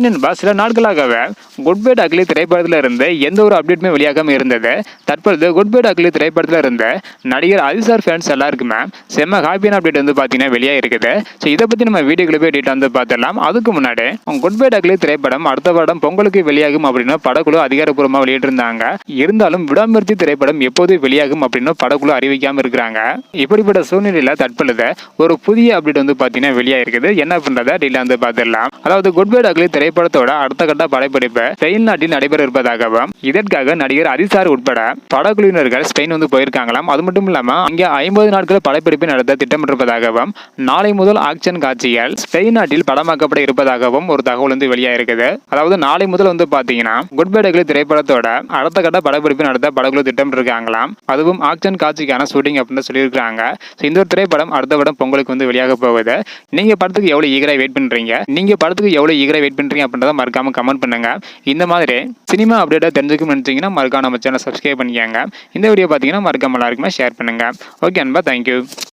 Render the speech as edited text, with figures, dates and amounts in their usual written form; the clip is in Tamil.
நண்பா, சில நாட்களாகவே குட் பை அக்லி திரைப்படத்தில் இருந்து எந்த ஒரு அப்டேட்டுமே வெளியாகாம இருந்தது. தற்பொழுது குட் பை அக்லி திரைப்படத்தில் இருந்த நடிகர் அதிசார் ஃபேன்ஸ் எல்லாருக்குமே செம்ம ஹாப்பியான அப்டேட் வந்து பார்த்தீங்கன்னா வெளியாக இருக்குது. ஸோ இதை பற்றி நம்ம வீடியோக்குள்ள போய் டீட்டெயில் வந்து பார்த்துடலாம். அதுக்கு முன்னாடி குட் பை அக்லி திரைப்படம் அடுத்த வருடம் பொங்கலுக்கு வெளியாகும் அப்படின்னு படக்குழு அதிகாரப்பூர்வமாக வெளியிட்டிருந்தாங்க. இருந்தாலும் விடாமுயற்சி திரைப்படம் எப்போது வெளியாகும் அப்படின்னு படக்குழு அறிவிக்காமல் இருக்கிறாங்க. இப்படிப்பட்ட சூழ்நிலையில் தற்பொழுது ஒரு புதிய அப்டேட் வந்து பார்த்தீங்கன்னா வெளியாக இருக்குது. என்ன பண்றதை டீட்டெயில் வந்து பார்த்துடலாம். அதாவது குட் பை அக்லி திரைப்படத்தோட அடுத்த கட்ட படப்பிடிப்பு ஸ்பெயின் நாட்டில் நடைபெற இருப்பதாகவும் இதற்காக நடிகர் அதிசார் உட்பட படக்குழுவினர்கள் ஸ்பெயின் வந்து போயிருக்காங்களாம். அது மட்டும் இல்லாம அங்கே 50 நாட்கள் படப்பிடிப்பு நடத்த திட்டமிட்டிருப்பதாகவும் நாளை முதல் ஆக்ஷன் காட்சிகள் ஸ்பெயின் நாட்டில் படமாக்கப்பட இருப்பதாகவும் ஒரு தகவல் வந்து வெளியாயிருக்குது. அதாவது நாளை முதல் வந்து பாத்தீங்கன்னா குட் பை அக்லி திரைப்படத்தோட அடுத்த கட்ட படப்பிடிப்பு நடத்த படக்குழு திட்டமிட்டிருக்காங்களாம். அதுவும் ஆக்ஷன் காட்சிக்கான ஷூட்டிங் அப்படின்னு சொல்லியிருக்காங்க. இந்த ஒரு திரைப்படம் அடுத்த வருடம் பொங்கலுக்கு வந்து வெளியாக போகுது. நீங்க படத்துக்கு எவ்வளவு ஈகரா வெயிட் பண்றீங்க? நீங்க படத்துக்கு எவ்வளவு ஈகரா வெயிட் பண்றீங்க அப்படின்றத மறக்காம கமெண்ட் பண்ணுங்க. இந்த மாதிரி சினிமா அப்டேட்டா தெரிஞ்சுக்கணும்னு நினைச்சீங்கன்னா மறக்காம நம்ம சேனல் சப்ஸ்கிரைப் பண்ணிக்கோங்க. இந்த வீடியோ பார்த்தீங்கன்னா மறக்காம எல்லாருக்குமே ஷேர் பண்ணுங்க. ஓகே அன்பா, தேங்க்யூ.